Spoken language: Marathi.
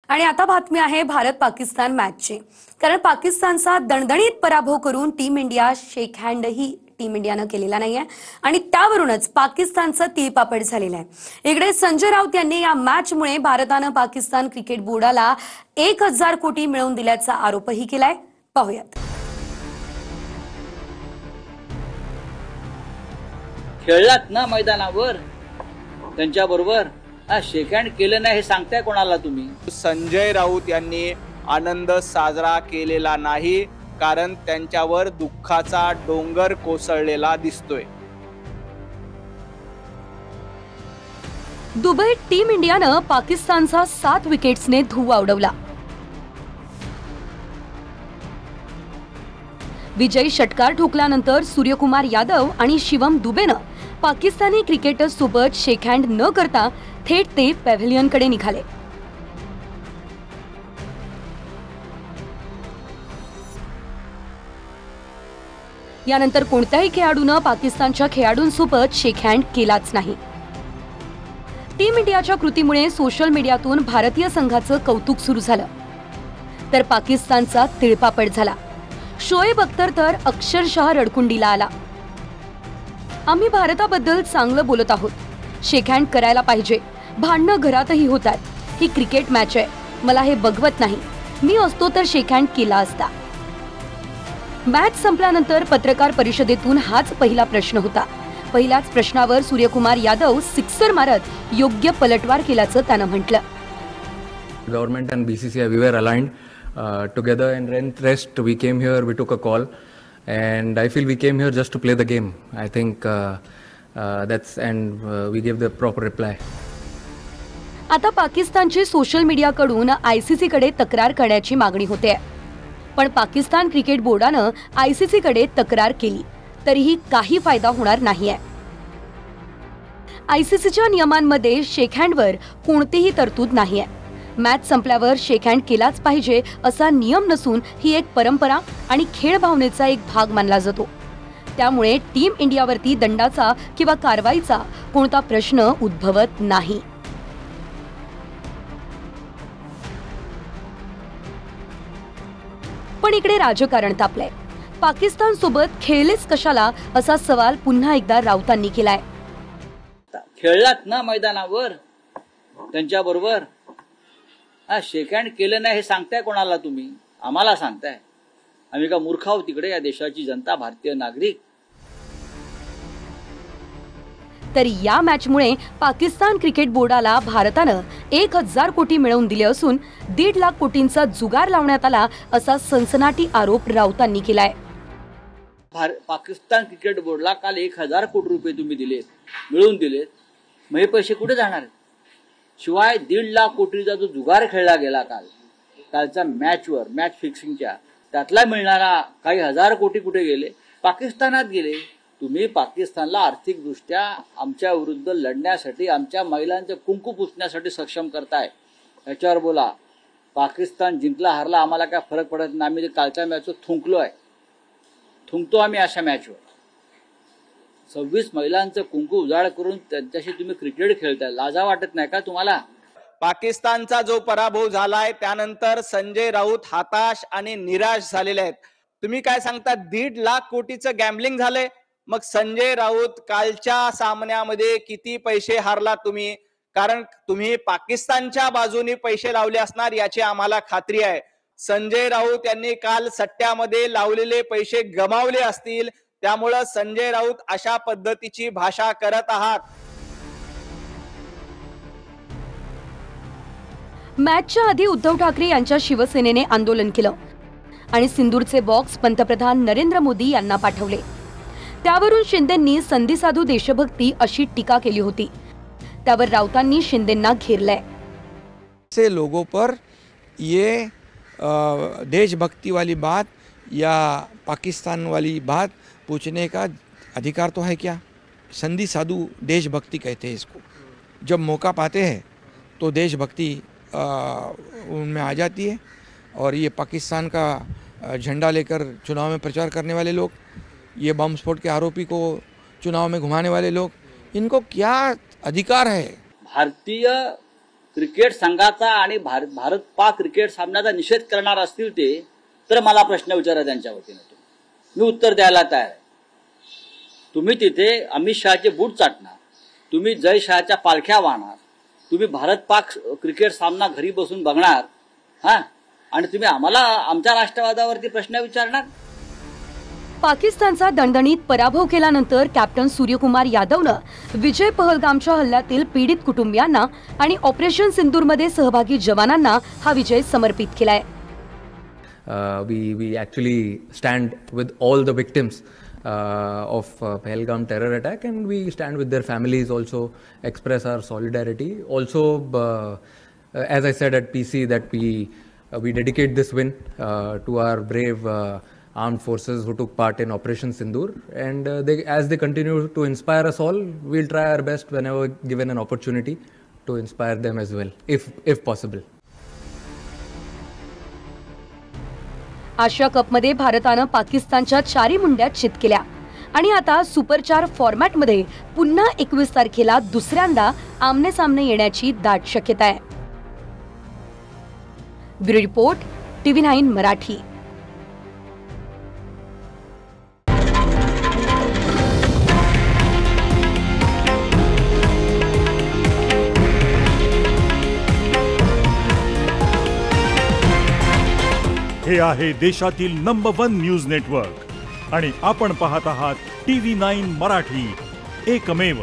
आणि आता बातमी आहे भारत पाकिस्तान मॅचची। कारण पाकिस्तानचा दणदणीत पराभव करून टीम इंडिया शेक हँडही टीम इंडियानं केलेला नाहीये आणि त्यावरूनच पाकिस्तानचं तीळपापड झालेलं आहे। इकडे संजय राऊत यांनी या मॅचमुळे भारतानं पाकिस्तान क्रिकेट बोर्डाला 1000 कोटी मिळवून दिल्याचा आरोपही केलाय। पाहूयात। खेळलात ना मैदानावर त्यांच्याबरोबर, शेक हँड केलं नाही हे सांगताय कोणाला तुम्ही? संजय राऊत यांनी आनंद साजरा केलेला नाही, कारण त्यांच्यावर दुःखाचा डोंगर कोसळलेला दिसतोय। दुबईत टीम इंडियानं पाकिस्तानचा 7 विकेट्सने धुव्वा उडवला। विजयी षटकार ठोकल्यानंतर सूर्यकुमार यादव आणि शिवम दुबेनं पाकिस्तानी क्रिकेटर्स सोबत शेक हँड न करता थेट ते पॅव्हेलियनकडे निघाले। यानंतर कोणत्याही खेळाडूनं पाकिस्तानच्या खेळाडूंसोबत शेक हँड केलाच नाही। टीम इंडियाच्या कृतीमुळे सोशल मीडियातून भारतीय संघाचं कौतुक सुरू झालं, तर पाकिस्तानचा तिळपापड झाला। शोएब अख्तर तर अक्षरशः रडकुंडीला आला। आम्ही भारताबद्दल चांगलं बोलत आहोत, शेक हँड करायला पाहिजे, भांडणं घरातही होतात, ही क्रिकेट मॅच आहे, मला हे बघवत नाही, मी असतो तर शेक हँड केला असता। मॅच संपल्यानंतर पत्रकार परिषदेतून हाच पहिला प्रश्न होता। पहिल्याच प्रश्नावर सूर्यकुमार यादव सिक्सर मारत योग्य पलटवार केल्याचं त्यानं म्हटलं। Government and BCCI, we were aligned together, and rest we came here, we took a call, and I feel we came here just to play the game. I think we gave the proper reply. आता पाकिस्तानची सोशल मीडियाकडून आयसीसी कडे तक्रार करण्याची मागणी होते, पण पाकिस्तान क्रिकेट बोर्डानं आयसीसी कडे तक्रार केली तरीही काही फायदा होणार नाहीये। आयसीसीच्या नियमांमध्ये शेक हँडवर कोणतीही तरतूद नाहीये। मॅच संपल्यावर शेक हँड केलाच पाहिजे असा नियम नसून ही एक परंपरा आणि खेळ भावनेचा एक भाग मानला जातो। त्यामुळे टीम इंडियावरती दंडाचा किंवा कारवाईचा कोणता प्रश्न उद्भवत नाही। पण इकडे राजकारण तापलंय। पाकिस्तान सोबत खेळलेच कशाला असा सवाल पुन्हा एकदा राऊतांनी केलाय। खेळलात ना मैदानावर त्यांच्याबरोबर, शेक हँड केलं नाही हे सांगताय कोणाला तुम्ही? आम्हाला सांगताय? आम्ही का मूर्ख आहोत तिकडे, या देशाची जनता, भारतीय नागरिक? तर या मॅचमुळे पाकिस्तान क्रिकेट बोर्डाला भारतानं 1000 कोटी मिळवून दिले असून 1.5 लाख कोटींचा जुगार लावण्यात आला असा सनसनाटी आरोप राऊतांनी केलाय। पाकिस्तान क्रिकेट बोर्डला काल 1000 कोटी रुपये तुम्ही दिलेत, मिळवून दिलेत, मग हे पैसे कुठे जाणार? शिवाय 1.5 लाख कोटीचा जो जुगार खेळला गेला कालच्या मॅचवर, मॅच फिक्सिंगच्या, त्यातला मिळणारा काही 1000 कोटी कुठे गेले? पाकिस्तानात गेले। तुम्ही पाकिस्तानला आर्थिकदृष्ट्या आमच्या विरुद्ध लढण्यासाठी, आमच्या महिलांचे कुंकू पुसण्यासाठी सक्षम करताय, याच्यावर बोला। पाकिस्तान जिंकला हारला आम्हाला काय फरक पडत नाही, आम्ही कालच्या मॅचवर थुंकतो आम्ही अशा मॅचवर। 26 महिलांचं कुंकू उजाड करून त्यांच्याशी तुम्ही क्रिकेट खेळताय, लाजा वाटत नाही का तुम्हाला? पाकिस्तानचा जो पराभव झालाय त्यानंतर संजय राऊत हताश आणि निराश झालेले आहेत। तुम्ही काय सांगता? 1.5 लाख कोटीचं गॅम्बलिंग झालंय। मग संजय राऊत कालच्या सामन्यामध्ये किती पैसे हारला तुम्ही? कारण तुम्ही पाकिस्तानच्या बाजूने पैसे लावले असणार याची आम्हाला खात्री आहे। संजय राऊत यांनी काल सट्ट्यामध्ये लावलेले पैसे गमावले असतील, त्यामुळे संजय राऊत अशा पद्धतीची भाषा करत आहात। मॅचच्या आधी उद्धव ठाकरे यांच्या शिवसेनेने आंदोलन केलं आणि सिंदूरचे बॉक्स पंतप्रधान नरेंद्र मोदी यांना पाठवले। त्यावरून शिंदेंनी संधी साधू देशभक्ती अशी टीका केली होती। त्यावर राऊतांनी शिंदेंना घेरलंय। से लोगों पर ये देशभक्ति वाली बात या पाकिस्तान वाली बात पूछने का अधिकार तो है क्या? संधि साधु देशभक्ति कहते हैं इसको। जब मौका पाते हैं तो देशभक्ति उनमें आ जाती है, और ये पाकिस्तान का झंडा लेकर चुनाव में प्रचार करने वाले लोग, ये बम स्फोट के आरोपी को चुनाव में घुमाने वाले लोग, इनको क्या अधिकार है? भारतीय क्रिकेट संघाचा आणि भारत पाक क्रिकेट सामन्याचा निषेध करणार असतील ते, तर मला प्रश्न विचारा त्यांच्या वतीने, मी उत्तर द्यायला तयार आहे. तुम्ही तिथे अमित शहाचे बूट चाटणार, तुम्ही जय शहाच्या पालख्या वाहणार, तुम्ही भारत पाक क्रिकेट सामना घरी बसून बघणार, आणि तुम्ही आम्हाला आमच्या राष्ट्रवादावरती प्रश्न विचारणार. पाकिस्तानचा दणदणीत पराभव केल्यानंतर कॅप्टन सूर्यकुमार यादवनं विजय पहलगामच्या हल्ल्यातील पीडित कुटुंबियांना आणि ऑपरेशन सिंदूरमध्ये सहभागी जवानांना हा विजय समर्पित केलाय. We actually stand with all the victims of Pahalgam terror attack, and we stand with their families, also express our solidarity. Also, as I said at PC, that we dedicate this win to our brave armed forces who took part in Operation Sindoor, and as they continue to inspire us all, we'll try our best whenever given an opportunity to inspire them as well, if possible. आशिया कपमध्ये भारतानं पाकिस्तानच्या 4 मुंड्या चित केल्या आणि आता सुपर 4 फॉर्मॅटमध्ये पुन्हा 21 तारखेला दुसऱ्यांदा आमने सामने येण्याची दाट शक्यता आहे. Bureau report, TV9 Marathi. हे आहे देशातील नंबर 1 न्यूज नेटवर्क आणि आपण पाहत आहात TV9 मराठी, एकमेव.